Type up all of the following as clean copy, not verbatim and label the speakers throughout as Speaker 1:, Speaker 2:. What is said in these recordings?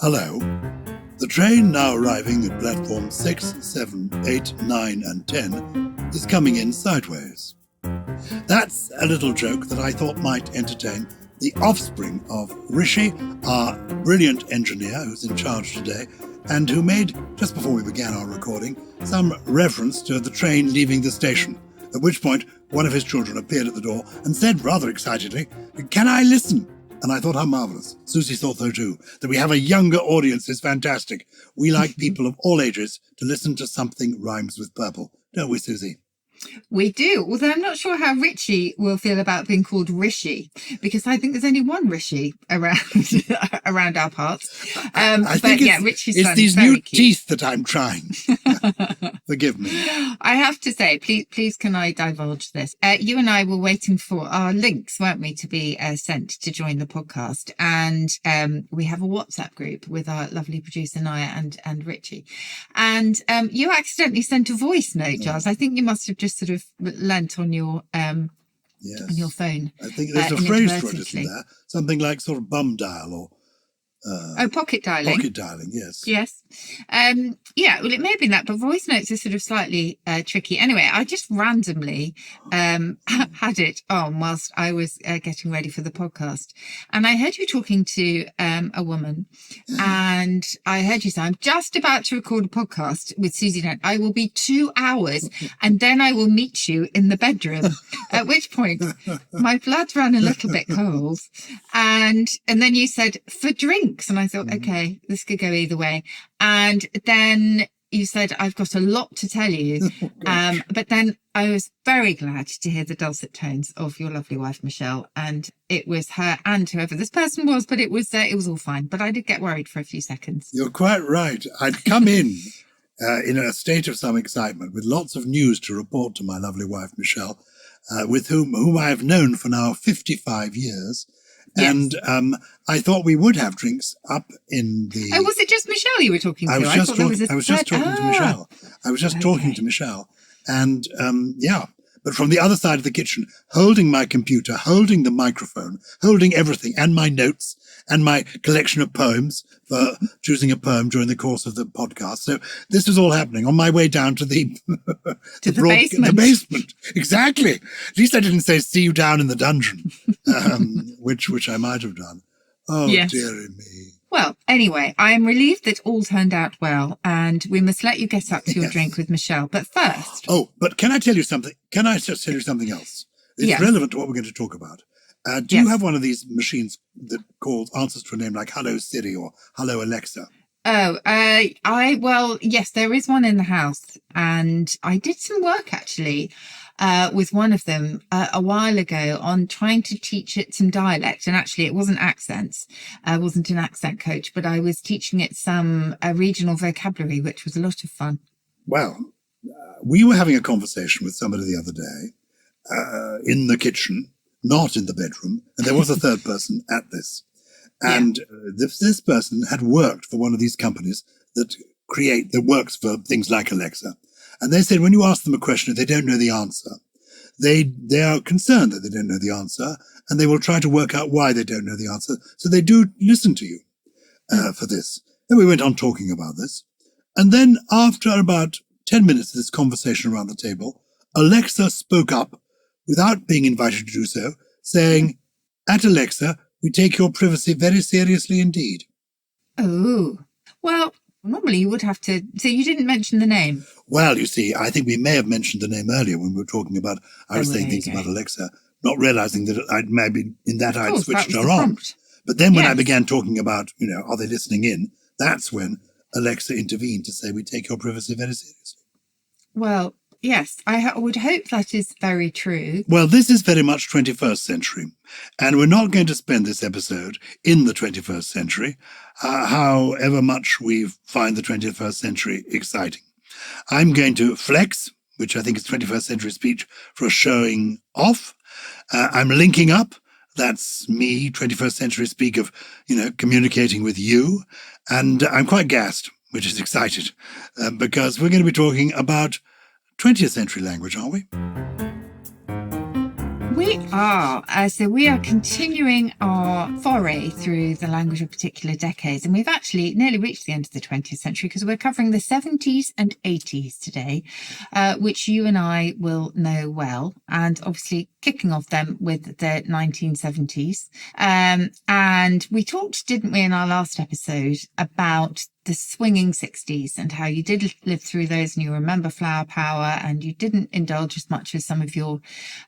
Speaker 1: Hello. The train now arriving at platforms 6, 7, 8, 9 and 10 is coming in sideways. That's a little joke that I thought might entertain the offspring of Rishi, our brilliant engineer who's in charge today, and who made, just before we began our recording, some reference to the train leaving the station, at which point one of his children appeared at the door and said rather excitedly, "Can I listen?" And I thought, how marvellous. Susie thought so too. That we have a younger audience is fantastic. We like people of all ages to listen to something rhymes with purple. Don't we, Susie?
Speaker 2: We do, although I'm not sure how Richie will feel about being called Rishi, because I think there's only one Rishi around around our parts.
Speaker 1: I think it's these new cute teeth that I'm trying. Forgive me.
Speaker 2: I have to say, please can I divulge this? You and I were waiting for our links, weren't we, to be sent to join the podcast. And we have a WhatsApp group with our lovely producer, Naya and Richie. And you accidentally sent a voice note, Gyles. I think you must have just sort of lent on your on your phone.
Speaker 1: I think there's a phrase for it, isn't there? Something like sort of bum dial or
Speaker 2: pocket dialing.
Speaker 1: Pocket dialing, yes.
Speaker 2: Yes. Yeah, well, it may have been that, but voice notes are sort of slightly tricky. Anyway, I just randomly had it on whilst I was getting ready for the podcast. And I heard you talking to a woman, and I heard you say, "I'm just about to record a podcast with Susie Dent. I will be 2 hours, and then I will meet you in the bedroom." At which point, my blood ran a little bit cold. And then you said, "For drinks." And I thought, okay, this could go either way. And then you said, "I've got a lot to tell you." But then I was very glad to hear the dulcet tones of your lovely wife, Michelle. And it was her and whoever this person was, but it was all fine. But I did get worried for a few seconds.
Speaker 1: You're quite right. I'd come in a state of some excitement with lots of news to report to my lovely wife, Michelle, with whom I have known for now 55 years. Yes. And I thought we would have drinks up in the...
Speaker 2: Oh, was it just Michelle you were talking to?
Speaker 1: I was just talking to Michelle. I was just talking to Michelle. And, but from the other side of the kitchen, holding my computer, holding the microphone, holding everything, and my notes, and my collection of poems for choosing a poem during the course of the podcast. So this was all happening on my way down to the
Speaker 2: basement.
Speaker 1: The basement. Exactly. At least I didn't say, "See you down in the dungeon," which I might have done. Oh, yes. Dearie me.
Speaker 2: Well, anyway, I am relieved that all turned out well, and we must let you get up to your drink with Michelle. But first...
Speaker 1: Oh, but can I tell you something? Can I just tell you something else? It's relevant to what we're going to talk about. Do you have one of these machines that answers to a name like Hello Siri or Hello Alexa?
Speaker 2: Oh, well, yes, there is one in the house. And I did some work, actually, with one of them a while ago on trying to teach it some dialect. And actually, it wasn't accents. I wasn't an accent coach, but I was teaching it some regional vocabulary, which was a lot of fun.
Speaker 1: Well, we were having a conversation with somebody the other day in the kitchen, not in the bedroom, and there was a third person at this. And this person had worked for one of these companies that works for things like Alexa. And they said when you ask them a question, if they don't know the answer, they are concerned that they don't know the answer, and they will try to work out why they don't know the answer. So they do listen to you for this. Then we went on talking about this. And then after about 10 minutes of this conversation around the table, Alexa spoke up without being invited to do so, saying, "At Alexa, we take your privacy very seriously indeed."
Speaker 2: Oh, well, normally you would have to... So you didn't mention the name?
Speaker 1: Well, you see, I think we may have mentioned the name earlier when we were talking about... I was saying things about Alexa, not realizing that I'd maybe I'd switched her on. But then when I began talking about, are they listening in, that's when Alexa intervened to say, "We take your privacy very seriously."
Speaker 2: Well... Yes, I would hope that is very true.
Speaker 1: Well, this is very much 21st century, and we're not going to spend this episode in the 21st century, however much we find the 21st century exciting. I'm going to flex, which I think is 21st century speech for a showing off. I'm linking up. That's me, 21st century speak of, communicating with you. And I'm quite gassed, which is excited, because we're going to be talking about 20th century language, aren't we?
Speaker 2: We are. So we are continuing our foray through the language of particular decades. And we've actually nearly reached the end of the 20th century because we're covering the 70s and 80s today, which you and I will know well. And obviously kicking off them with the 1970s. And we talked, didn't we, in our last episode about the swinging 60s and how you did live through those and you remember flower power and you didn't indulge as much as some of your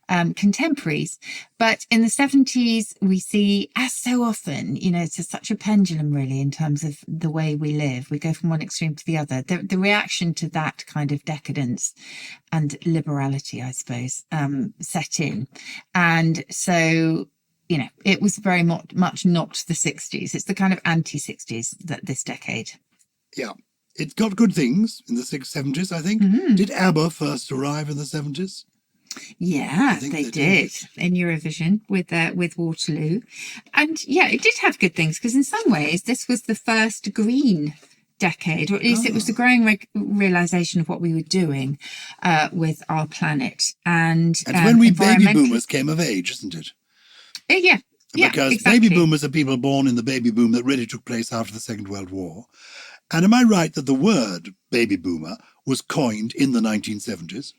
Speaker 2: contemporaries. But in the 70s, we see, as so often, you know, it's such a pendulum really in terms of the way we live. We go from one extreme to the other. The reaction to that kind of decadence and liberality, I suppose, set in. And so, you know, it was very much not the 60s. It's the kind of anti-60s that this decade.
Speaker 1: Yeah. It got good things in the 70s, I think. Mm-hmm. Did ABBA first arrive in the 70s?
Speaker 2: Yeah, they did in Eurovision with Waterloo. And yeah, it did have good things because in some ways this was the first green decade, or at least it was the growing realization of what we were doing with our planet. And
Speaker 1: when we baby boomers came of age, isn't it?
Speaker 2: Yeah.
Speaker 1: Because
Speaker 2: exactly.
Speaker 1: baby boomers are people born in the baby boom that really took place after the Second World War. And am I right that the word baby boomer was coined in the 1970s?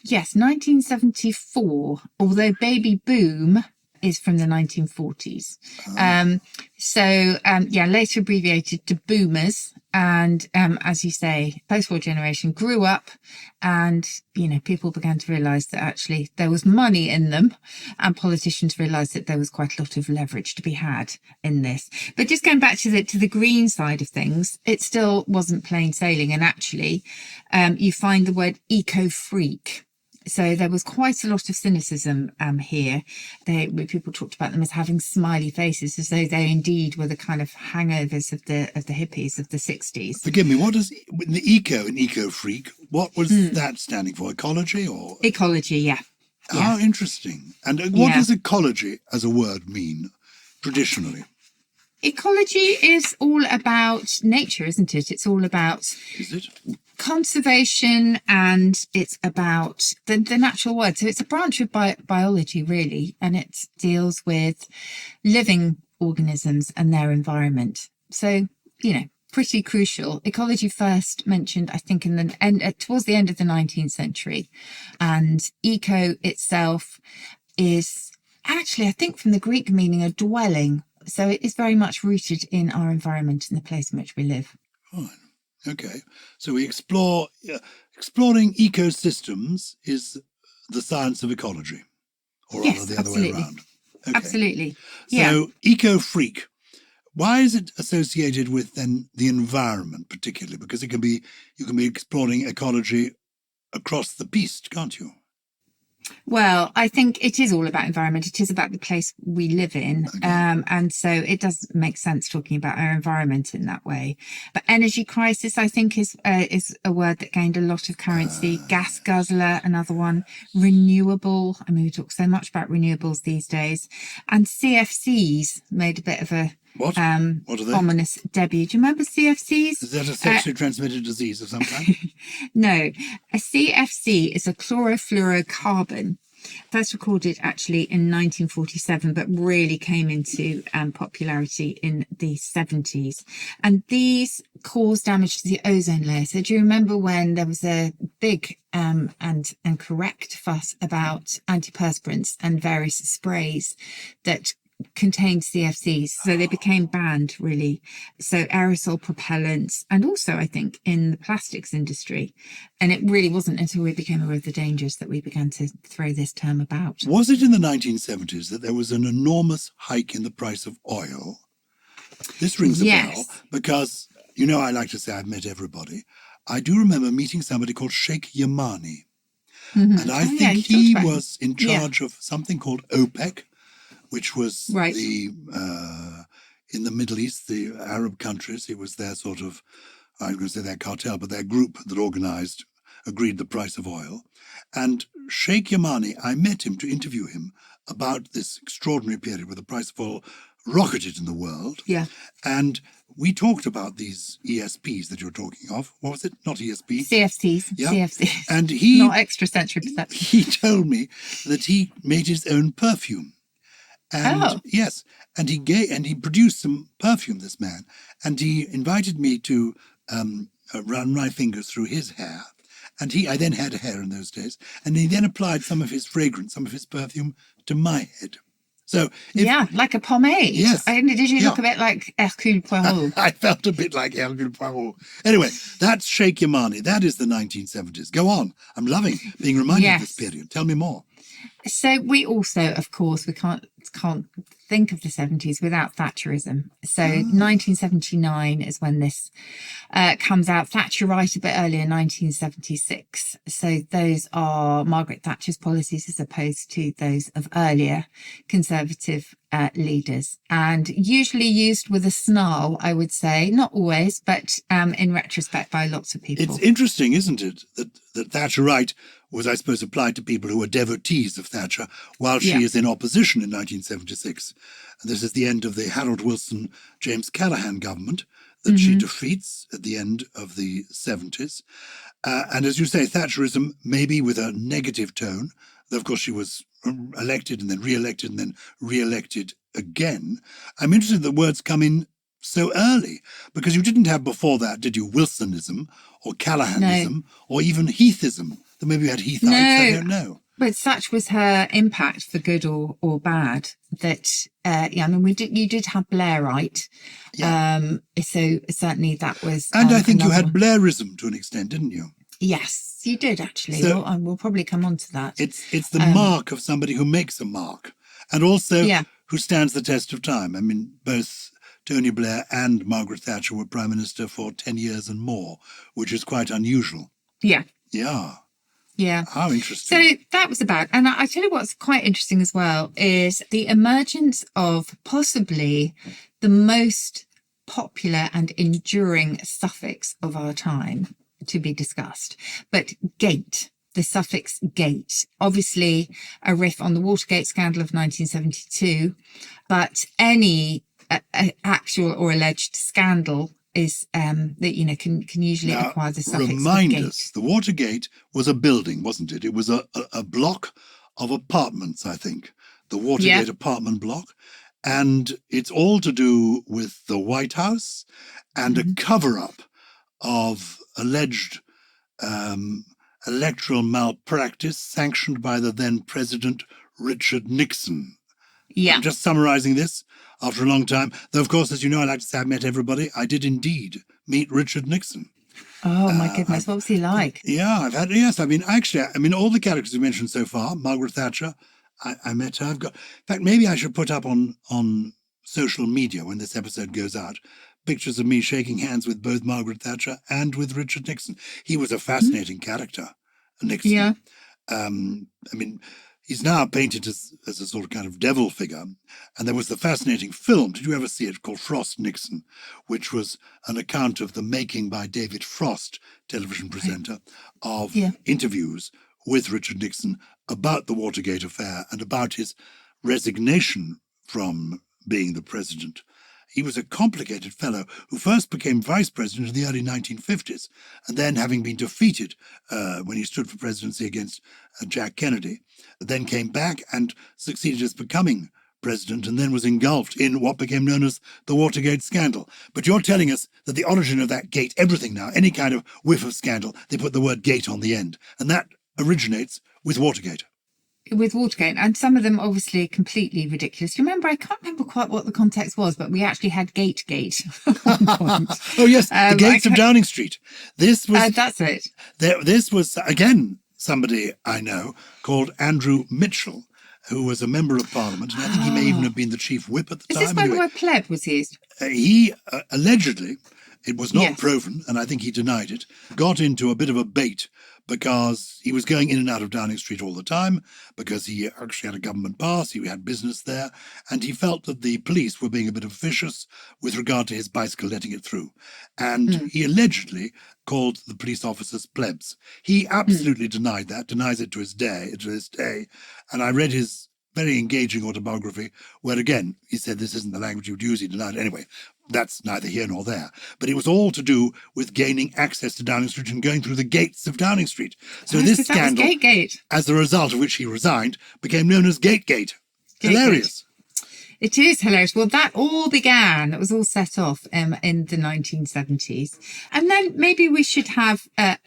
Speaker 2: Yes, 1974, although baby boom is from the 1940s. Later abbreviated to boomers. And as you say, post-war generation grew up and, you know, people began to realise that actually there was money in them and politicians realised that there was quite a lot of leverage to be had in this. But just going back to the green side of things, it still wasn't plain sailing. And actually, you find the word eco-freak. So there was quite a lot of cynicism here. People talked about them as having smiley faces, as though they indeed were the kind of hangovers of the hippies of the 60s.
Speaker 1: Forgive me, what does the eco freak? What was that standing for? Ecology or
Speaker 2: ecology? Yeah.
Speaker 1: Ah, interesting. And what does ecology as a word mean traditionally?
Speaker 2: Ecology is all about nature, isn't it? It's all about conservation and it's about the natural world. So it's a branch of biology, really, and it deals with living organisms and their environment. So, you know, pretty crucial. Ecology first mentioned, I think, towards the end of the 19th century. And eco itself is actually, I think, from the Greek meaning a dwelling. So it is very much rooted in our environment and the place in which we live.
Speaker 1: Fine. Okay. So we exploring ecosystems is the science of ecology, or rather the other way around. Okay.
Speaker 2: Absolutely.
Speaker 1: So eco-freak, why is it associated with then the environment particularly? Because you can be exploring ecology across the piece, can't you?
Speaker 2: Well, I think it is all about environment. It is about the place we live in. Okay. And so it does make sense talking about our environment in that way. But energy crisis, I think, is a word that gained a lot of currency. Gas guzzler, another one. Renewable. I mean, we talk so much about renewables these days. And CFCs made a bit of a
Speaker 1: what are they?
Speaker 2: Ominous debut. Do you remember CFCs?
Speaker 1: Is that a sexually transmitted disease of some kind?
Speaker 2: No. A CFC is a chlorofluorocarbon. First recorded actually in 1947, but really came into popularity in the 70s. And these cause damage to the ozone layer. So do you remember when there was a big and correct fuss about antiperspirants and various sprays that contained CFCs, so they became banned really. So aerosol propellants, and also I think in the plastics industry. And it really wasn't until we became aware of the dangers that we began to throw this term about.
Speaker 1: Was it in the 1970s that there was an enormous hike in the price of oil? This rings a bell because, you know, I like to say I've met everybody. I do remember meeting somebody called Sheikh Yamani. Mm-hmm. And I think he was in charge of something called OPEC, which was in the Middle East, the Arab countries. It was their sort of, I was going to say their cartel, but their group that agreed the price of oil. And Sheikh Yamani, I met him to interview him about this extraordinary period where the price of oil rocketed in the world.
Speaker 2: Yeah.
Speaker 1: And we talked about these ESPs that you're talking of. What was it? Not ESP?
Speaker 2: CFCs.
Speaker 1: Yeah.
Speaker 2: CFCs.
Speaker 1: And he,
Speaker 2: Not extrasensory perception.
Speaker 1: he told me that he made his own perfume. And yes, and he produced some perfume, this man, and he invited me to run my fingers through his hair. And I then had hair in those days, and he then applied some of his fragrance, some of his perfume to my head. So
Speaker 2: like a pomade.
Speaker 1: Yes.
Speaker 2: Did you look a bit like Hercule Poirot?
Speaker 1: I felt a bit like Hercule Poirot. Anyway, that's Sheikh Yamani. That is the 1970s. Go on. I'm loving being reminded of this period. Tell me more.
Speaker 2: So we also, of course, we can't think of the 70s without Thatcherism. So 1979 is when this comes out. Thatcherite a bit earlier, 1976. So those are Margaret Thatcher's policies as opposed to those of earlier Conservative leaders, and usually used with a snarl, I would say. Not always, but in retrospect by lots of people.
Speaker 1: It's interesting, isn't it, that Thatcherite was, I suppose, applied to people who were devotees of Thatcher while she is in opposition in 1976. And this is the end of the Harold Wilson, James Callaghan government that she defeats at the end of the 70s. And as you say, Thatcherism, maybe with a negative tone, though of course she was elected and then re-elected and then re-elected again. I'm interested that words come in so early, because you didn't have before that, did you, Wilsonism or Callahanism or even Heathism? That maybe you had Heathites, I don't know.
Speaker 2: But such was her impact, for good or bad, that you did have Blairite. So certainly that was.
Speaker 1: And I think you had Blairism to an extent, didn't you?
Speaker 2: Yes, you did actually.
Speaker 1: So
Speaker 2: we'll probably come on to that.
Speaker 1: It's the mark of somebody who makes a mark, and also who stands the test of time. I mean, both Tony Blair and Margaret Thatcher were Prime Minister for 10 years and more, which is quite unusual.
Speaker 2: Yeah.
Speaker 1: Yeah.
Speaker 2: Yeah.
Speaker 1: How interesting.
Speaker 2: So that was about, and I tell you what's quite interesting as well is the emergence of possibly the most popular and enduring suffix of our time to be discussed. But gate, the suffix gate, obviously a riff on the Watergate scandal of 1972, but any actual or alleged scandal is that can usually acquire the suffix
Speaker 1: remind
Speaker 2: gate.
Speaker 1: us, the Watergate was a building, wasn't it? It was a block of apartments, I think, the Watergate apartment block, and it's all to do with the White House and a cover-up of alleged electoral malpractice sanctioned by the then President Richard Nixon.
Speaker 2: Yeah.
Speaker 1: I'm just summarising this after a long time. Though, of course, as you know, I like to say I've met everybody. I did indeed meet Richard Nixon.
Speaker 2: Oh, my goodness. What was he like?
Speaker 1: Yeah, all the characters you mentioned so far, Margaret Thatcher, I met her. In fact, maybe I should put up on social media when this episode goes out pictures of me shaking hands with both Margaret Thatcher and with Richard Nixon. He was a fascinating character, Nixon.
Speaker 2: Yeah.
Speaker 1: He's now painted as a sort of kind of devil figure. And there was the fascinating film, did you ever see it, called Frost Nixon, which was an account of the making by David Frost, television presenter, of interviews with Richard Nixon about the Watergate affair and about his resignation from being the president. He was a complicated fellow who first became vice president in the early 1950s, and then, having been defeated when he stood for presidency against Jack Kennedy, then came back and succeeded as becoming president, and then was engulfed in what became known as the Watergate scandal. But you're telling us that the origin of that gate, everything now, any kind of whiff of scandal, they put the word gate on the end, and that originates with Watergate.
Speaker 2: With Watergate, and some of them obviously completely ridiculous. Do you remember? I can't remember quite what the context was, but we actually had Gategate at one point.
Speaker 1: Oh yes, the gates of Downing Street. This was
Speaker 2: that's it.
Speaker 1: This was again somebody I know called Andrew Mitchell, who was a member of Parliament, and I think he may even have been the chief whip at the time.
Speaker 2: Is this where the word pleb was used?
Speaker 1: He allegedly, it was not proven, and I think he denied it, got into a bit of a bait because he was going in and out of Downing Street all the time, because he actually had a government pass, he had business there, and he felt that the police were being a bit officious with regard to his bicycle letting it through. And he allegedly called the police officers plebs. He absolutely denied that, denies it to his day, and I read his very engaging autobiography where, again, he said this isn't the language you'd use. He denied it. Anyway, that's neither here nor there. But it was all to do with gaining access to Downing Street and going through the gates of Downing Street. So this scandal,
Speaker 2: Gategate,
Speaker 1: as a result of which he resigned, became known as Gategate. Hilarious.
Speaker 2: It is hilarious. Well, that all began, it was all set off in the 1970s. And then maybe we should have, a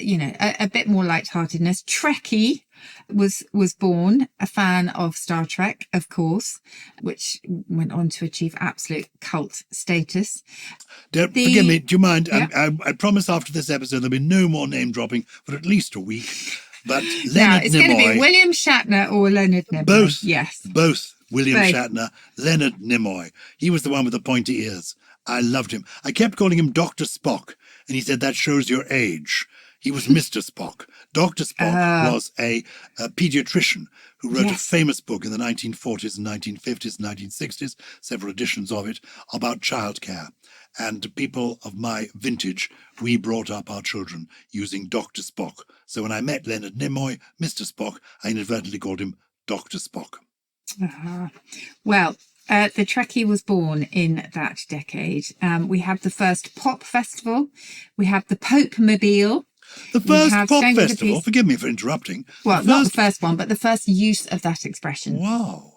Speaker 2: bit more lightheartedness. Trekkie was born, a fan of Star Trek, of course, which went on to achieve absolute cult status.
Speaker 1: Forgive me, do you mind?
Speaker 2: Yeah.
Speaker 1: I promise after this episode there'll be no more name dropping for at least a week. But Leonard
Speaker 2: now, it's going to
Speaker 1: Nimoy,
Speaker 2: be William Shatner or Leonard Nimoy.
Speaker 1: Both.
Speaker 2: Yes.
Speaker 1: Both. William
Speaker 2: Both.
Speaker 1: Shatner, Leonard Nimoy. He was the one with the pointy ears. I loved him. I kept calling him Dr. Spock, and he said, that shows your age. He was Mr. Spock. Dr. Spock was a pediatrician who wrote a famous book in the 1940s and 1950s and 1960s, several editions of it, about childcare. And people of my vintage, we brought up our children using Dr. Spock. So when I met Leonard Nimoy, Mr. Spock, I inadvertently called him Dr. Spock.
Speaker 2: Well, the Trekkie was born in that decade. We have the first pop festival. We have the Pope Mobile.
Speaker 1: The first pop festival, forgive me for interrupting.
Speaker 2: Well, not the first one, but the first use of that expression.
Speaker 1: Wow.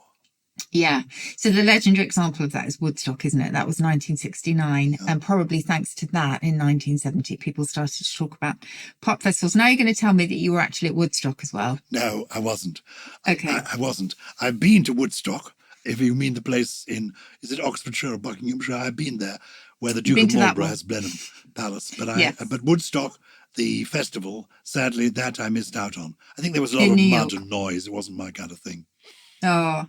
Speaker 2: Yeah. So the legendary example of that is Woodstock, isn't it? That was 1969. And probably thanks to that, in 1970, people started to talk about pop festivals. Now you're going to tell me that you were actually at Woodstock as well.
Speaker 1: No, I wasn't.
Speaker 2: Okay.
Speaker 1: I wasn't. I've been to Woodstock, if you mean the place in, is it Oxfordshire or Buckinghamshire? I've been there, where the Duke of Marlborough has Blenheim Palace. But Woodstock, the festival, sadly, that I missed out on. I think there was a lot of mud and noise. It wasn't my kind of thing.
Speaker 2: Oh,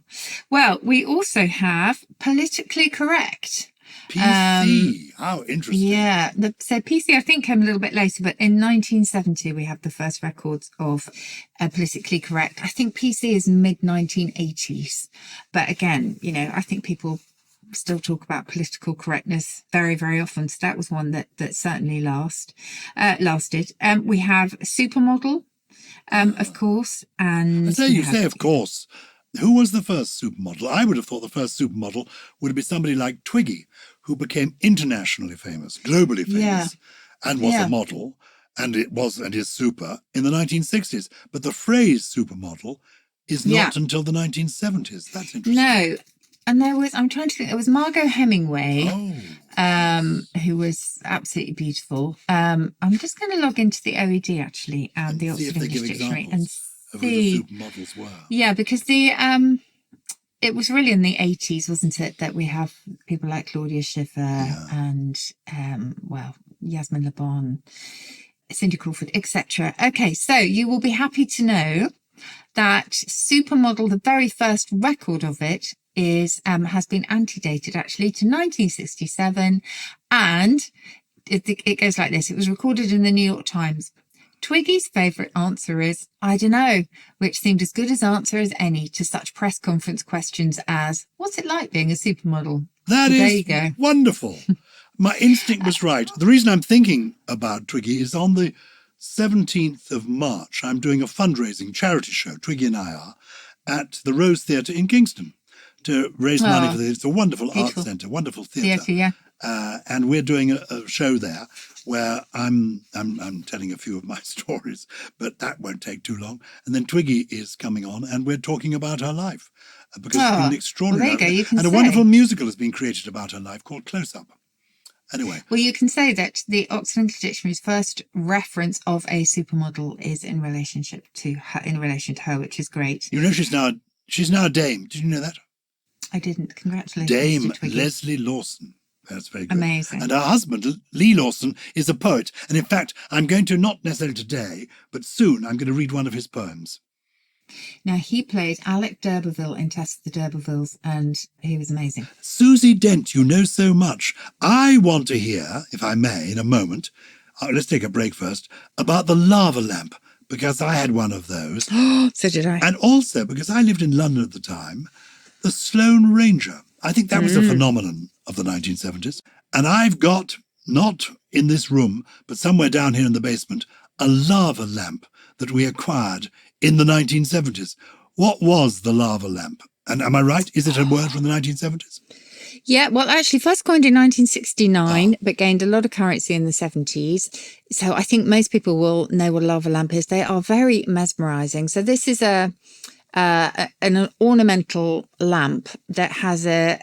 Speaker 2: well, we also have politically correct.
Speaker 1: PC. How interesting.
Speaker 2: Yeah. So PC, I think, came a little bit later, but in 1970, we have the first records of politically correct. I think PC is mid-1980s. But again, I think people still talk about political correctness very, very often. So that was one that certainly lasted. We have Supermodel, of course. And
Speaker 1: I say, you say, of course. Who was the first supermodel? I would have thought the first supermodel would be somebody like Twiggy, who became internationally famous, globally famous, and was a model, and is super in the 1960s. But the phrase supermodel is not until the 1970s. That's interesting.
Speaker 2: No. And I'm trying to think, there was Margot Hemingway, who was absolutely beautiful. I'm just going to log into the OED, actually, and the Oxford English Dictionary, and
Speaker 1: who the supermodels were.
Speaker 2: Yeah, because it was really in the 80s, wasn't it, that we have people like Claudia Schiffer and, Yasmin Le Bon, Cindy Crawford, etc. Okay, so you will be happy to know that Supermodel, the very first record of it, has been antedated, actually, to 1967, and it goes like this. It was recorded in the New York Times. Twiggy's favourite answer is, I don't know, which seemed as good an answer as any to such press conference questions as, what's it like being a supermodel?
Speaker 1: There you go. Wonderful. My instinct was right. The reason I'm thinking about Twiggy is on the 17th of March, I'm doing a fundraising charity show, Twiggy and I are, at the Rose Theatre in Kingston to raise money for this. It's a wonderful art centre, wonderful theatre. And we're doing a show there where I'm telling a few of my stories, but that won't take too long. And then Twiggy is coming on, and we're talking about her life because it's been extraordinary.
Speaker 2: Well, there you go.
Speaker 1: And a wonderful musical has been created about her life called Close Up. Anyway.
Speaker 2: Well, you can say that the Oxford English Dictionary's first reference of a supermodel is in relation to her, which is great.
Speaker 1: You know, she's now a dame. Did you know that?
Speaker 2: I didn't. Congratulations.
Speaker 1: Dame Leslie Lawson. That's very good.
Speaker 2: Amazing.
Speaker 1: And her husband, Lee Lawson, is a poet. And in fact, I'm going to, not necessarily today, but soon, I'm going to read one of his poems.
Speaker 2: Now, he played Alec d'Urberville in Test of the D'Urbervilles, and he was amazing.
Speaker 1: Susie Dent, you know so much. I want to hear, if I may, in a moment, let's take a break first, about the lava lamp, because I had one of those.
Speaker 2: So did I.
Speaker 1: And also, because I lived in London at the time, the Sloane Ranger. I think that was a phenomenon of the 1970s. And I've got, not in this room, but somewhere down here in the basement, a lava lamp that we acquired in the 1970s. What was the lava lamp? And am I right? Is it a word from the 1970s?
Speaker 2: Yeah, well, actually, first coined in 1969, but gained a lot of currency in the 70s. So I think most people will know what a lava lamp is. They are very mesmerizing. So this is an ornamental lamp that has a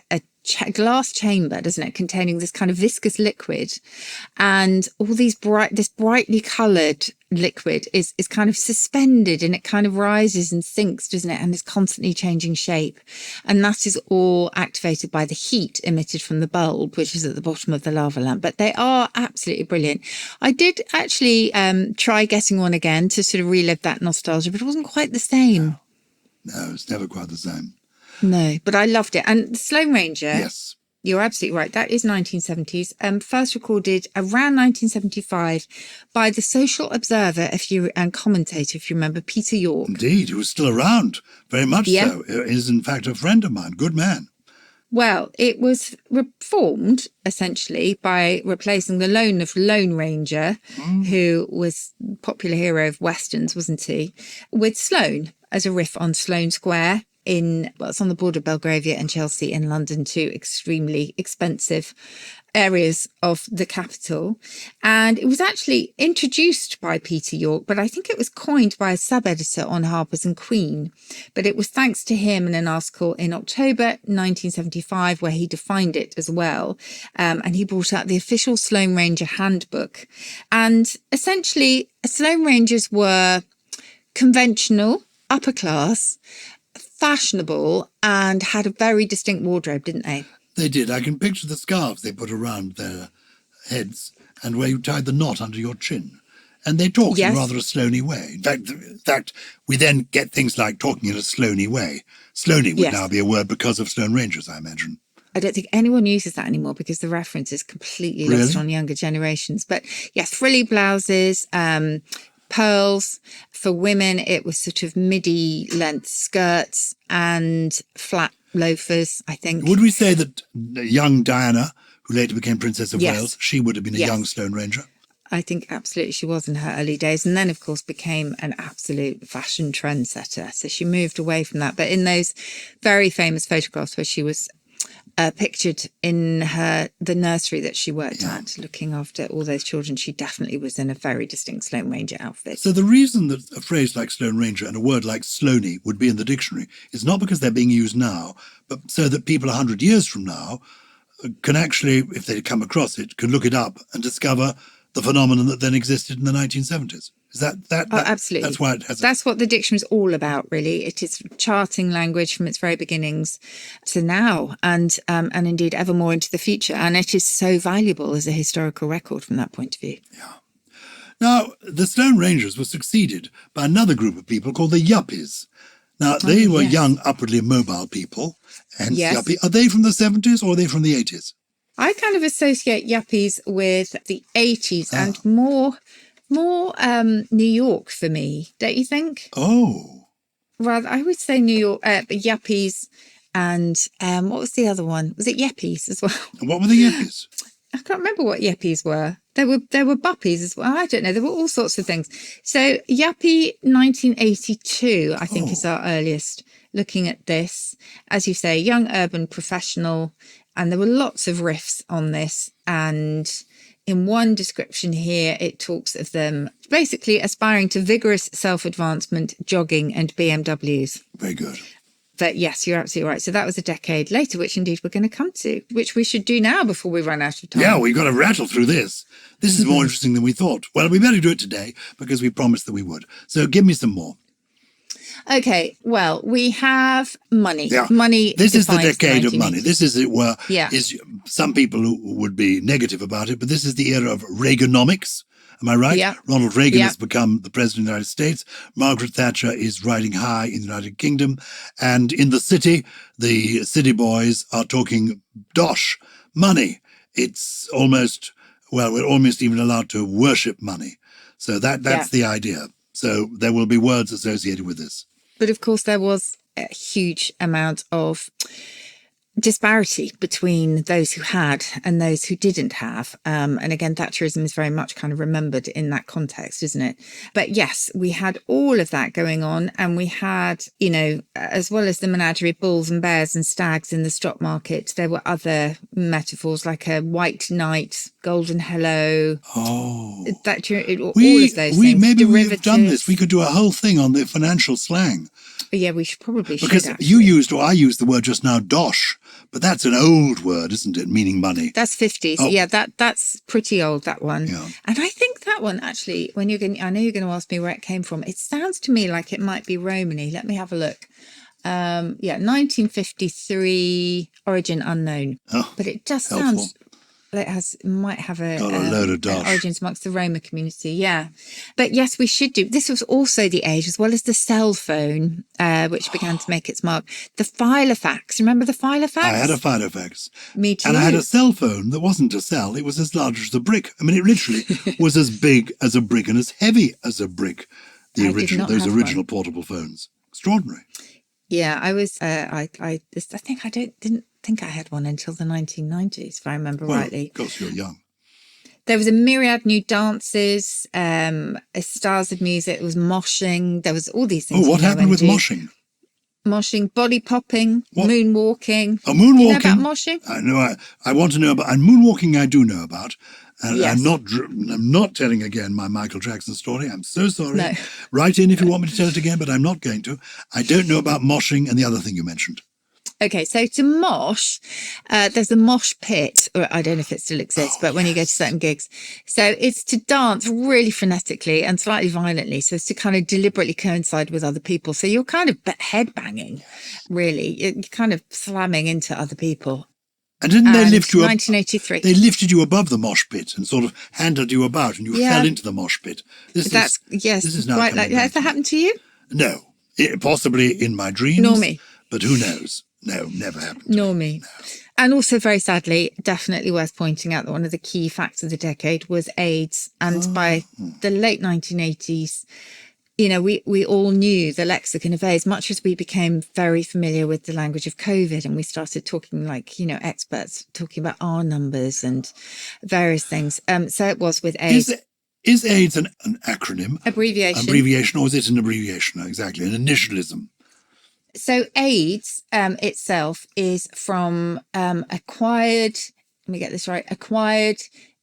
Speaker 2: glass chamber, doesn't it, containing this kind of viscous liquid, and all this brightly coloured liquid is kind of suspended, and it kind of rises and sinks, doesn't it, and is constantly changing shape, and that is all activated by the heat emitted from the bulb, which is at the bottom of the lava lamp. But they are absolutely brilliant. I did actually try getting one again to sort of relive that nostalgia, but it wasn't quite the same.
Speaker 1: No, it's never quite the same.
Speaker 2: No, but I loved it. And the Sloane Ranger,
Speaker 1: Yes,
Speaker 2: you're absolutely right. That is 1970s. First recorded around 1975 by the Social Observer, and commentator, if you remember, Peter York.
Speaker 1: indeed. He was still around, very much
Speaker 2: Yeah.
Speaker 1: so. He is, in fact, a friend of mine. Good man.
Speaker 2: Well, it was reformed essentially by replacing the Lone Ranger, who was popular hero of westerns, wasn't he, with Sloane as a riff on Sloane Square. It's on the border of Belgravia and Chelsea in London, two extremely expensive areas of the capital. And it was actually introduced by Peter York, but I think it was coined by a sub-editor on Harper's and Queen. But it was thanks to him in an article in October 1975 where he defined it as well. And he brought out the official Sloane Ranger handbook. And essentially, Sloane Rangers were conventional, upper class, fashionable, and had a very distinct wardrobe, didn't they?
Speaker 1: They did. I can picture the scarves they put around their heads and where you tied the knot under your chin. And they talked in rather a Sloaney way. In fact, we then get things like talking in a Sloaney way. Sloaney would now be a word because of Sloane Rangers, I imagine.
Speaker 2: I don't think anyone uses that anymore because the reference is completely lost on younger generations. But yes, frilly blouses, pearls. For women, it was sort of midi-length skirts and flat loafers, I think.
Speaker 1: Would we say that young Diana, who later became Princess of Wales, she would have been a young Sloane Ranger?
Speaker 2: I think absolutely she was in her early days, and then, of course, became an absolute fashion trendsetter. So she moved away from that. But in those very famous photographs where she was pictured in the nursery that she worked at, looking after all those children, she definitely was in a very distinct Sloane Ranger outfit.
Speaker 1: So the reason that a phrase like Sloane Ranger and a word like Sloaney would be in the dictionary is not because they're being used now, but so that people 100 years from now can actually, if they come across it, can look it up and discover the phenomenon that then existed in the 1970s. Is that
Speaker 2: absolutely.
Speaker 1: That's why it has.
Speaker 2: That's what the dictionary is all about, really. It is charting language from its very beginnings to now, and indeed ever more into the future. And it is so valuable as a historical record from that point of view.
Speaker 1: Yeah. Now, the Sloane Rangers were succeeded by another group of people called the Yuppies. Now, they were young, upwardly mobile people, and yuppie. Are they from the 70s or are they from the 80s?
Speaker 2: I kind of associate Yuppies with the 80s and more New York for me, don't you think?
Speaker 1: Oh.
Speaker 2: Rather, I would say New York, Yuppies, and what was the other one? Was it Yeppies as well?
Speaker 1: And what were the Yuppies?
Speaker 2: I can't remember what Yeppies were. There were Buppies as well. I don't know. There were all sorts of things. So Yuppie 1982, I think, is our earliest looking at this. As you say, young urban professional. And there were lots of riffs on this. And in one description here, it talks of them basically aspiring to vigorous self-advancement, jogging and BMWs.
Speaker 1: Very good.
Speaker 2: But yes, you're absolutely right. So that was a decade later, which indeed we're going to come to, which we should do now before we run out of time.
Speaker 1: Yeah, we've got to rattle through this. This is more interesting than we thought. Well, we better do it today because we promised that we would. So give me some more.
Speaker 2: Okay, well, we have money.
Speaker 1: Yeah.
Speaker 2: Money.
Speaker 1: This is the decade of money. This, as it were,
Speaker 2: Yeah.
Speaker 1: is some people who would be negative about it, but this is the era of Reaganomics. Am I right?
Speaker 2: Yeah.
Speaker 1: Ronald Reagan
Speaker 2: Yeah.
Speaker 1: has become the president of the United States. Margaret Thatcher is riding high in the United Kingdom. And in the city boys are talking dosh, money. It's almost, well, we're almost even allowed to worship money. So that's the idea. So there will be words associated with this.
Speaker 2: But of course, there was a huge amount of disparity between those who had and those who didn't have. And again, Thatcherism is very much kind of remembered in that context, isn't it? But yes, we had all of that going on. And we had, you know, as well as the menagerie of bulls and bears and stags in the stock market, there were other metaphors like a white knight, golden hello.
Speaker 1: Oh.
Speaker 2: All of those things.
Speaker 1: Maybe we've done this. We could do a whole thing on the financial slang.
Speaker 2: Yeah, we probably should.
Speaker 1: Because
Speaker 2: actually.
Speaker 1: you used, or I used the word just now, dosh, but that's an old word, isn't it? Meaning money.
Speaker 2: That's 50s.
Speaker 1: Oh.
Speaker 2: Yeah, that's pretty old, that one.
Speaker 1: Yeah.
Speaker 2: And I think that one actually, I know you're going to ask me where it came from. It sounds to me like it might be Romany. Let me have a look. 1953, origin unknown.
Speaker 1: Oh,
Speaker 2: but it just
Speaker 1: helpful.
Speaker 2: sounds like it might have a
Speaker 1: load of dosh.
Speaker 2: origins amongst the Roma community. Yeah. But yes, we should do. This was also the age, as well as the cell phone, which began to make its mark. The filofax. Remember the filofax?
Speaker 1: I had a filofax.
Speaker 2: Me too.
Speaker 1: And I had a cell phone that wasn't a cell. It was as large as a brick. I mean, it literally was as big as a brick and as heavy as a brick. Those original portable phones. Extraordinary.
Speaker 2: Yeah, I was. I didn't think I had one until the 1990s, if I remember rightly.
Speaker 1: Of course, you're young.
Speaker 2: There was a myriad new dances, styles of music. It was moshing. There was all these things.
Speaker 1: Oh, what happened with moshing?
Speaker 2: Moshing, body popping, moonwalking.
Speaker 1: Oh, moonwalking.
Speaker 2: You know about moshing?
Speaker 1: I know. I want to know about. And moonwalking, I do know about. And
Speaker 2: yes.
Speaker 1: I'm not telling again my Michael Jackson story. I'm so sorry.
Speaker 2: No.
Speaker 1: Write in if you want me to tell it again, but I'm not going to. I don't know about moshing and the other thing you mentioned.
Speaker 2: Okay, so to mosh, there's a mosh pit, or I don't know if it still exists, but when you go to certain gigs. So it's to dance really frenetically and slightly violently. So it's to kind of deliberately coincide with other people. So you're kind of headbanging, really. You're kind of slamming into other people.
Speaker 1: And didn't they lift you up?
Speaker 2: 1983.
Speaker 1: They lifted you above the mosh pit and sort of handed you about, and you fell into the mosh pit.
Speaker 2: This is now quite like. Has that happened to you?
Speaker 1: No, possibly in my dreams.
Speaker 2: Nor me.
Speaker 1: But who knows? No, never happened.
Speaker 2: Nor me. No. And also, very sadly, definitely worth pointing out that one of the key facts of the decade was AIDS. And by the late 1980s, you know, we all knew the lexicon of AIDS, much as we became very familiar with the language of COVID, and we started talking like, you know, experts talking about R numbers and various things. So it was with AIDS.
Speaker 1: Is AIDS an acronym?
Speaker 2: Abbreviation,
Speaker 1: or is it an abbreviation? Exactly, an initialism.
Speaker 2: So AIDS itself is from acquired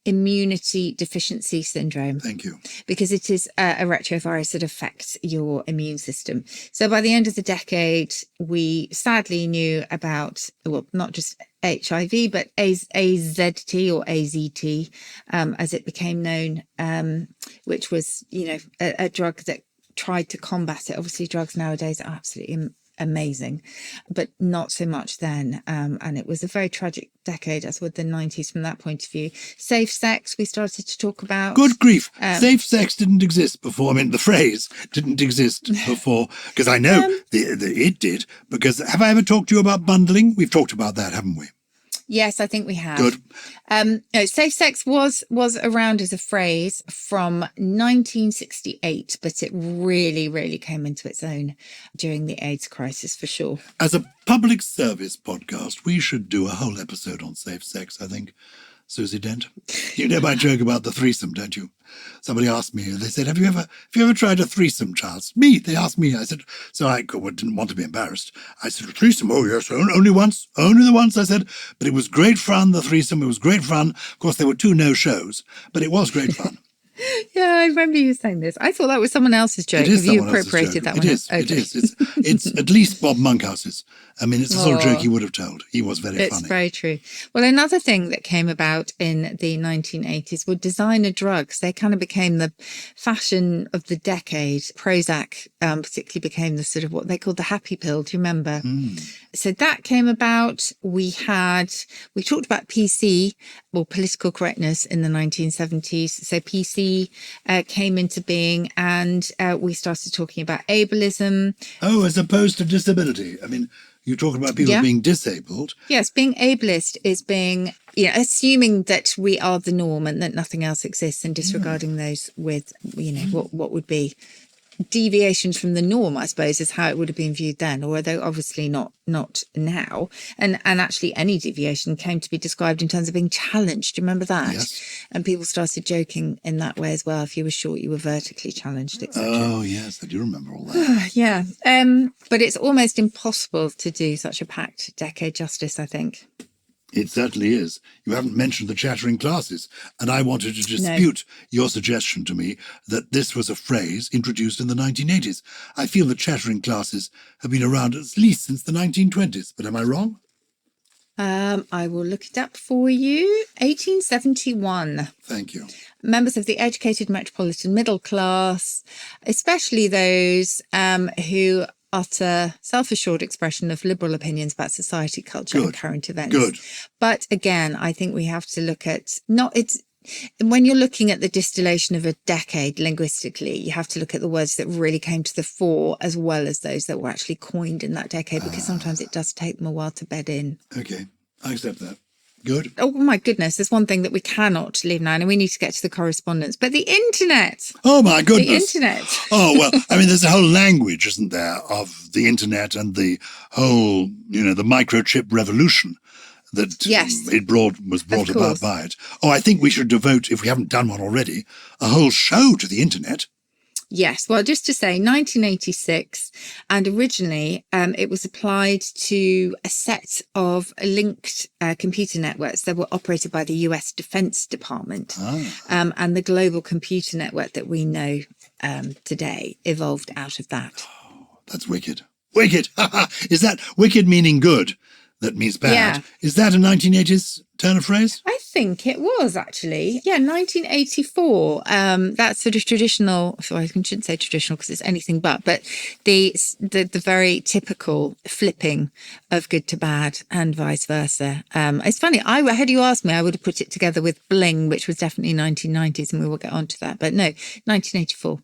Speaker 2: immunity deficiency syndrome.
Speaker 1: Thank you.
Speaker 2: Because it is a retrovirus that affects your immune system. So by the end of the decade, we sadly knew about, well, not just HIV, but AZT or AZT, as it became known, which was, you know, a drug that tried to combat it. Obviously, drugs nowadays are absolutely amazing, but not so much then. And it was a very tragic decade, as with the 90s from that point of view. Safe sex, we started to talk about.
Speaker 1: Good grief. Safe sex didn't exist before. I mean, the phrase didn't exist before, because I know it did. Because have I ever talked to you about bundling? We've talked about that, haven't we?
Speaker 2: Yes, I think we have.
Speaker 1: Good.
Speaker 2: No, safe sex was around as a phrase from 1968, but it really, really came into its own during the AIDS crisis, for sure.
Speaker 1: As a public service podcast, we should do a whole episode on safe sex, I think. Susie Dent. You know my joke about the threesome, don't you? Somebody asked me, they said, have you ever tried a threesome, Charles? Me, they asked me. I said, so I didn't want to be embarrassed. I said, threesome, oh yes, only once, only the once, I said. But it was great fun, the threesome, it was great fun. Of course, there were 2 no-shows, but it was great fun.
Speaker 2: Yeah, I remember you saying this. I thought that was someone else's joke. Have you appropriated that one?
Speaker 1: It is. It's at least Bob Monkhouse's. I mean, it's the sort of joke he would have told. He was very funny.
Speaker 2: It's very true. Well, another thing that came about in the 1980s were designer drugs. They kind of became the fashion of the decade. Prozac particularly became the sort of what they called the happy pill. Do you remember? So that came about. We talked about PC, or political correctness, in the 1970s. So PC came into being, and we started talking about ableism.
Speaker 1: Oh, as opposed to disability. I mean, you're talking about people being disabled.
Speaker 2: Yes, being ableist is being, assuming that we are the norm and that nothing else exists, and disregarding those with, what would be deviations from the norm, I suppose, is how it would have been viewed then, although obviously not now. And actually any deviation came to be described in terms of being challenged. Do you remember that?
Speaker 1: Yes.
Speaker 2: And people started joking in that way as well. If you were short, you were vertically challenged, etc.
Speaker 1: Oh, yes, I do remember all that.
Speaker 2: Yeah. But it's almost impossible to do such a packed decade justice, I think.
Speaker 1: It certainly is. You haven't mentioned the chattering classes, and I wanted to dispute your suggestion to me that this was a phrase introduced in the 1980s. I feel the chattering classes have been around at least since the 1920s, but am I wrong?
Speaker 2: I will look it up for you. 1871.
Speaker 1: Thank you.
Speaker 2: Members of the educated metropolitan middle class, especially those who utter self-assured expression of liberal opinions about society, culture, and current events.
Speaker 1: Good.
Speaker 2: But again, I think we have to look at when you're looking at the distillation of a decade linguistically, you have to look at the words that really came to the fore as well as those that were actually coined in that decade, because sometimes it does take them a while to bed in.
Speaker 1: Okay, I accept that. Good.
Speaker 2: Oh my goodness, there's one thing that we cannot leave now, and we need to get to the correspondence, but the internet.
Speaker 1: Oh my goodness.
Speaker 2: The internet.
Speaker 1: Oh, well, I mean, there's a whole language, isn't there, of the internet and the whole, the microchip revolution that was brought about by it. Oh, I think we should devote, if we haven't done one already, a whole show to the internet.
Speaker 2: Yes, well, just to say, 1986, and originally it was applied to a set of linked computer networks that were operated by the US Defense Department. And the global computer network that we know today evolved out of that.
Speaker 1: Oh, that's wicked. Wicked! Is that wicked meaning good? That means bad.
Speaker 2: Yeah.
Speaker 1: Is that a 1980s turn of phrase?
Speaker 2: I think it was, actually. Yeah, 1984. That's sort of traditional. I shouldn't say traditional because it's anything but the very typical flipping of good to bad and vice versa. It's funny. Had you asked me, I would have put it together with bling, which was definitely 1990s, and we will get onto that. But no, 1984.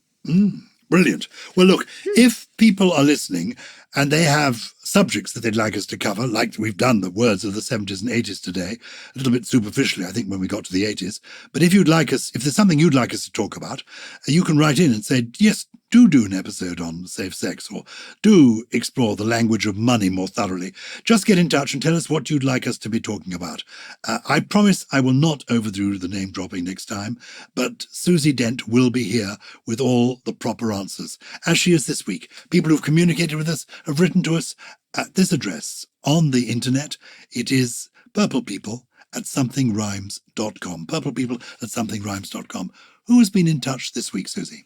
Speaker 1: Brilliant. Well, look, if people are listening and they have subjects that they'd like us to cover, like we've done the words of the 70s and 80s today, a little bit superficially, I think, when we got to the 80s. But if there's something you'd like us to talk about, you can write in and say, yes, do an episode on safe sex, or do explore the language of money more thoroughly. Just get in touch and tell us what you'd like us to be talking about. I promise I will not overdo the name dropping next time, but Susie Dent will be here with all the proper answers, as she is this week. People who've communicated with us have written to us at this address on the internet. It is purplepeople@somethingrhymes.com. Purplepeople@somethingrhymes.com. Who has been in touch this week, Susie?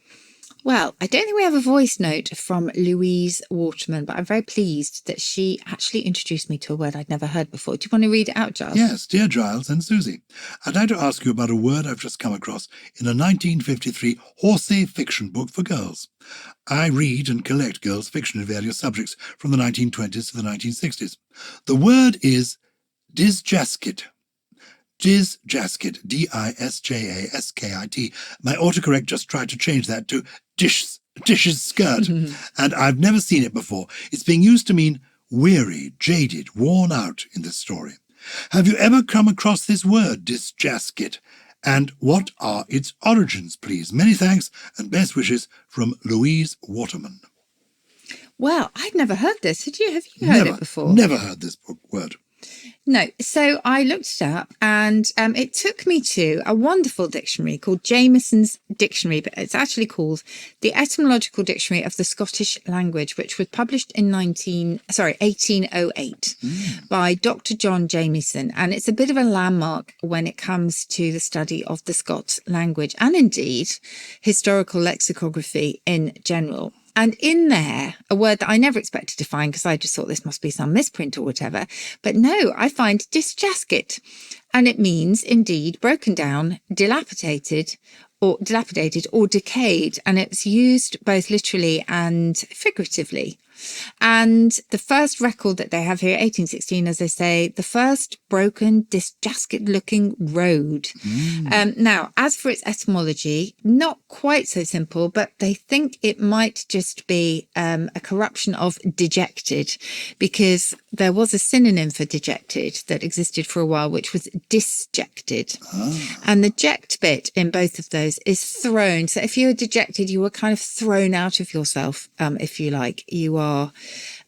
Speaker 2: Well, I don't think we have a voice note from Louise Waterman, but I'm very pleased that she actually introduced me to a word I'd never heard before. Do you want to read it out, Gyles?
Speaker 1: Yes, dear Gyles and Susie. I'd like to ask you about a word I've just come across in a 1953 horsey fiction book for girls. I read and collect girls' fiction in various subjects from the 1920s to the 1960s. The word is disjaskit. Disjaskit, Disjaskit. My autocorrect just tried to change that to dish's skirt, and I've never seen it before. It's being used to mean weary, jaded, worn out in this story. Have you ever come across this word, disjaskit? And what are its origins, please? Many thanks and best wishes from Louise Waterman.
Speaker 2: Well, I'd never heard this. Have you heard it before?
Speaker 1: Never heard this word.
Speaker 2: No. So I looked it up, and it took me to a wonderful dictionary called Jamieson's Dictionary, but it's actually called the Etymological Dictionary of the Scottish Language, which was published in 1808 by Dr. John Jamieson. And it's a bit of a landmark when it comes to the study of the Scots language and indeed historical lexicography in general. And in there, a word that I never expected to find because I just thought this must be some misprint or whatever. But no, I find disjaskit. And it means indeed broken down, dilapidated or decayed. And it's used both literally and figuratively. And the first record that they have here, 1816, as they say, the first broken, disjasket-looking road. Now, as for its etymology, not quite so simple, but they think it might just be a corruption of dejected, because there was a synonym for dejected that existed for a while, which was disjected. And the ject bit in both of those is thrown. So if you were dejected, you were kind of thrown out of yourself, if you like. You are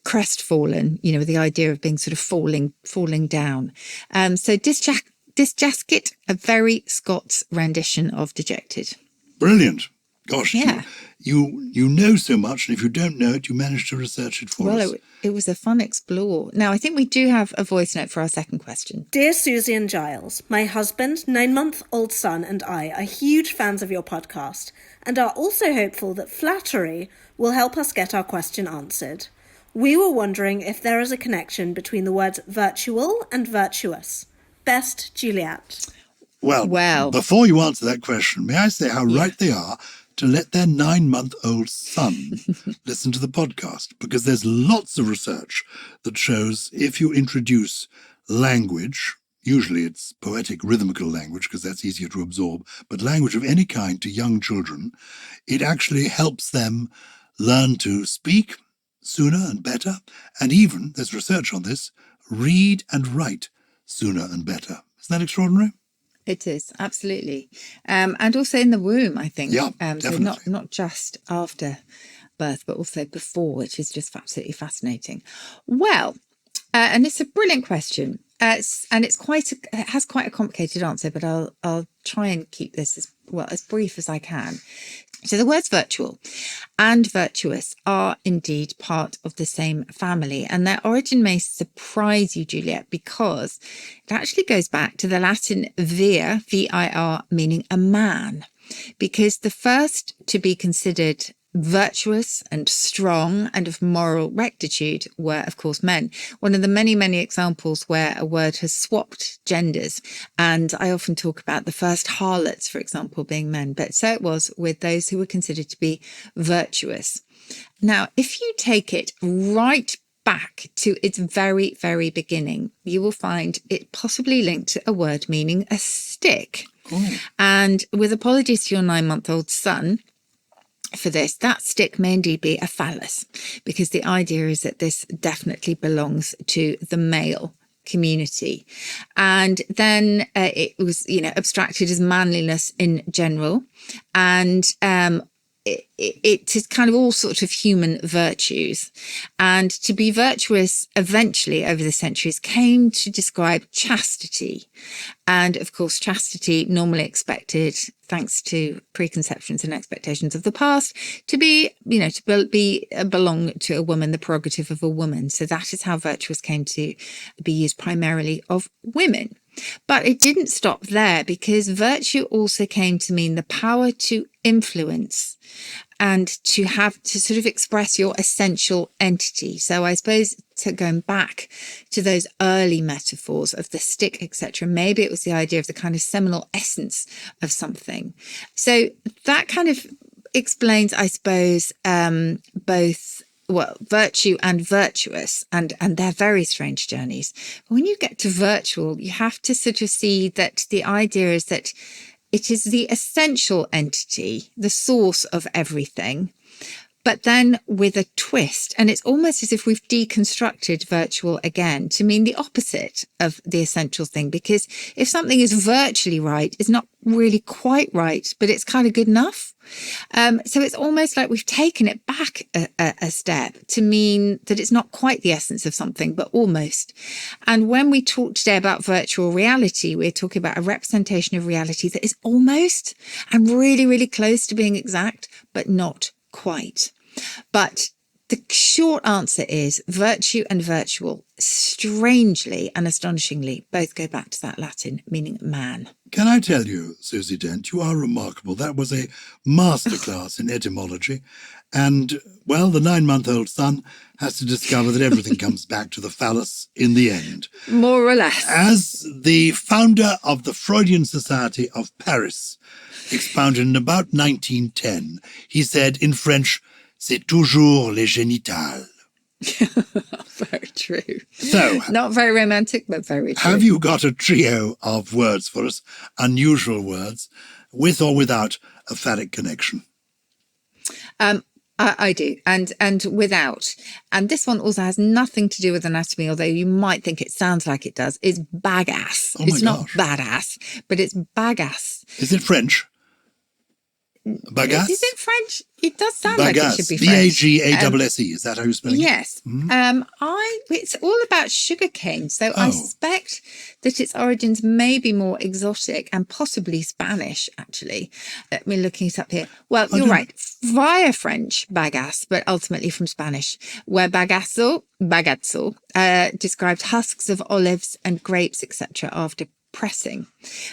Speaker 2: crestfallen, you know, with the idea of being sort of falling down. So disjasket, a very Scots rendition of dejected.
Speaker 1: Brilliant. Gosh,
Speaker 2: Yeah.
Speaker 1: you know so much, and if you don't know it, you managed to research it for us.
Speaker 2: Well, it was a fun explore. Now, I think we do have a voice note for our second question.
Speaker 3: Dear Susie and Gyles, my husband, 9-month-old son, and I are huge fans of your podcast and are also hopeful that flattery will help us get our question answered. We were wondering if there is a connection between the words virtual and virtuous. Best, Juliet.
Speaker 1: Well, before you answer that question, may I say how right they are to let their 9-month-old son listen to the podcast, because there's lots of research that shows if you introduce language, usually it's poetic, rhythmical language, because that's easier to absorb, but language of any kind to young children, it actually helps them learn to speak sooner and better, and even, there's research on this, read and write sooner and better. Isn't that extraordinary?
Speaker 2: It is, absolutely. And also in the womb, I think.
Speaker 1: Yeah,
Speaker 2: so
Speaker 1: definitely.
Speaker 2: not just after birth, but also before, which is just absolutely fascinating. Well, and it's a brilliant question. And it has quite a complicated answer, but I'll try and keep this as brief as I can. So the words virtual and virtuous are indeed part of the same family, and their origin may surprise you, Juliet, because it actually goes back to the Latin vir, V-I-R, meaning a man, because the first to be considered virtuous and strong and of moral rectitude were, of course, men. One of the many, many examples where a word has swapped genders. And I often talk about the first harlots, for example, being men. But so it was with those who were considered to be virtuous. Now, if you take it right back to its very, very beginning, you will find it possibly linked to a word meaning a stick. And with apologies to your 9-month-old son, for this, that stick may indeed be a phallus, because the idea is that this definitely belongs to the male community. And then it was, abstracted as manliness in general. And it is kind of all sorts of human virtues. And to be virtuous eventually over the centuries came to describe chastity. And of course, chastity normally expected, thanks to preconceptions and expectations of the past, to be, belong to a woman, the prerogative of a woman. So that is how virtuous came to be used primarily of women. But it didn't stop there, because virtue also came to mean the power to influence and to sort of express your essential entity. So I suppose, going back to those early metaphors of the stick, etc., maybe it was the idea of the kind of seminal essence of something. So that kind of explains, I suppose, both virtue and virtuous and their very strange journeys. But when you get to virtual, you have to sort of see that the idea is that it is the essential entity, the source of everything, but then with a twist. And it's almost as if we've deconstructed virtual again to mean the opposite of the essential thing. Because if something is virtually right, it's not really quite right, but it's kind of good enough. So it's almost like we've taken it back a step to mean that it's not quite the essence of something, but almost. And when we talk today about virtual reality, we're talking about a representation of reality that is almost and really, really close to being exact, but not quite. But the short answer is virtue and virtual, strangely and astonishingly, both go back to that Latin meaning man.
Speaker 1: Can I tell you, Susie Dent, you are remarkable. That was a masterclass in etymology. And, well, the 9-month-old son has to discover that everything comes back to the phallus in the end.
Speaker 2: More or less.
Speaker 1: As the founder of the Freudian Society of Paris expounded in about 1910, he said in French, "C'est toujours les génitales."
Speaker 2: Very true.
Speaker 1: So,
Speaker 2: not very romantic, but very true.
Speaker 1: Have you got a trio of words for us, unusual words, with or without a phallic connection?
Speaker 2: I do, and without. And this one also has nothing to do with anatomy, although you might think it sounds like it does. It's bagass.
Speaker 1: Oh my
Speaker 2: It's not
Speaker 1: gosh.
Speaker 2: badass, but it's bagass.
Speaker 1: Is it French? Bagasse?
Speaker 2: Is it French? It does sound like it should be
Speaker 1: Bagasse.
Speaker 2: French.
Speaker 1: B-A-G-A-S-S-E. Is that how you spell it?
Speaker 2: Yes. It's all about sugarcane. So I suspect that its origins may be more exotic and possibly Spanish, actually. Let me looking it up here. Well, you're right. Via French, bagasse, but ultimately from Spanish, where bagazzo described husks of olives and grapes, etc. after pressing.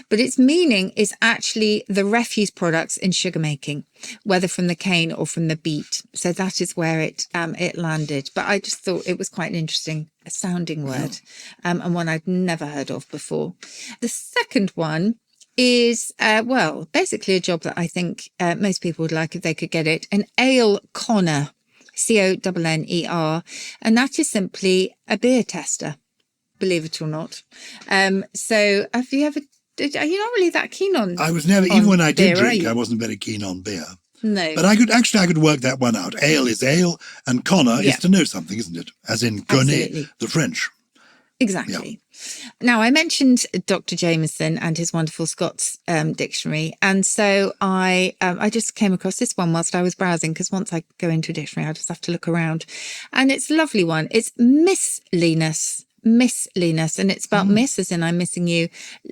Speaker 2: But its meaning is actually the refuse products in sugar making, whether from the cane or from the beet. So that is where it landed. But I just thought it was quite an interesting sounding word, and one I'd never heard of before. The second one is, basically a job that I think most people would like if they could get it, an ale conner, C-O-N-N-E-R, and that is simply a beer tester, believe it or not. So have you ever, are you not really that keen on?
Speaker 1: I was never, even when I did
Speaker 2: beer,
Speaker 1: drink, I wasn't very keen on beer.
Speaker 2: No.
Speaker 1: But I could work that one out. Ale is ale, and conner is to know something, isn't it? As in connaître, the French.
Speaker 2: Exactly. Yeah. Now, I mentioned Dr. Jameson and his wonderful Scots dictionary. And so I just came across this one whilst I was browsing, because once I go into a dictionary, I just have to look around. And it's a lovely one. It's misleanness, and it's about miss as in I'm missing you,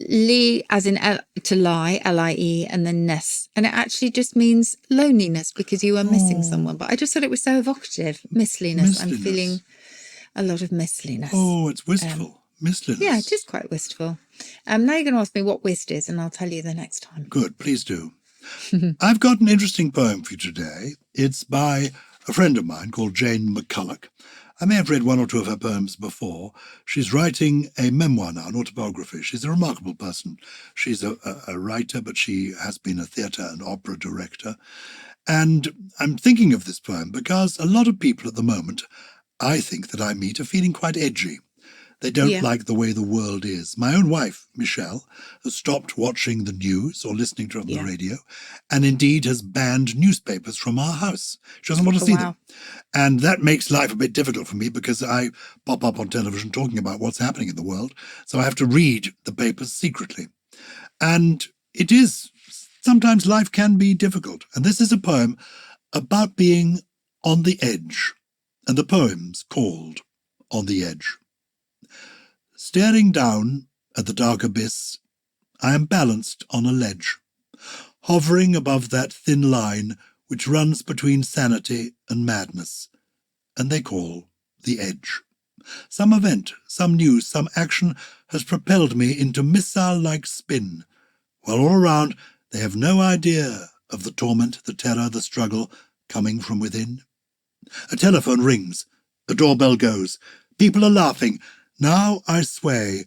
Speaker 2: lee as in to lie, L-I-E, and then ness, and it actually just means loneliness because you are missing someone. But I just thought it was so evocative. Misleanness. I'm feeling a lot of misleanness.
Speaker 1: Oh, it's wistful. Misleanness.
Speaker 2: Yeah, it is quite wistful. Now you're going to ask me what whist is, and I'll tell you the next time.
Speaker 1: Good, please do. I've got an interesting poem for you today. It's by a friend of mine called Jane McCulloch. I may have read one or two of her poems before. She's writing a memoir now, an autobiography. She's a remarkable person. She's a writer, but she has been a theatre and opera director. And I'm thinking of this poem because a lot of people at the moment, I think that I meet, are feeling quite edgy. They don't like the way the world is. My own wife, Michelle, has stopped watching the news or listening to it on the radio, and indeed has banned newspapers from our house. She doesn't want to see them. And that makes life a bit difficult for me because I pop up on television talking about what's happening in the world, so I have to read the papers secretly. And it is, sometimes life can be difficult. And this is a poem about being on the edge, and the poem's called On the Edge. Staring down at the dark abyss, I am balanced on a ledge, hovering above that thin line which runs between sanity and madness, and they call the edge. Some event, some news, some action has propelled me into missile-like spin, while all around they have no idea of the torment, the terror, the struggle coming from within. A telephone rings, a doorbell goes, people are laughing. Now I sway.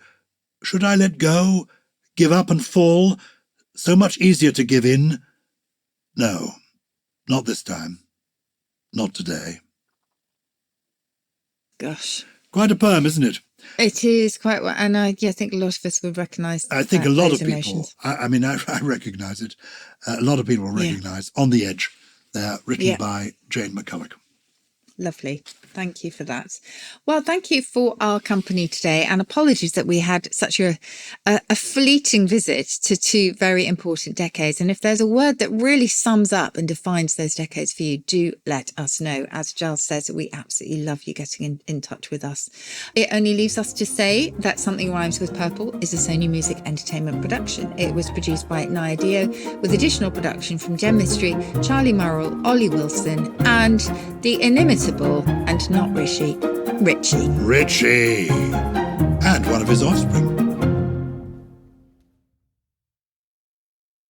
Speaker 1: Should I let go, give up and fall? So much easier to give in. No, not this time. Not today.
Speaker 2: Gosh.
Speaker 1: Quite a poem, isn't it?
Speaker 2: It is quite, and I think a lot of us would recognise.
Speaker 1: I think a lot of people,
Speaker 2: emotions.
Speaker 1: I recognise it. A lot of people will recognise On the Edge. They're written by Jane McCulloch.
Speaker 2: Lovely. Thank you for that. Well, thank you for our company today, and apologies that we had such a fleeting visit to two very important decades. And if there's a word that really sums up and defines those decades for you, do let us know. As Gyles says, we absolutely love you getting in touch with us. It only leaves us to say that Something Rhymes with Purple is a Sony Music Entertainment production. It was produced by Naya Dio, with additional production from Gem Mystery, Charlie Murrell, Ollie Wilson, and the inimitable and not Richie.
Speaker 1: And one of his offspring.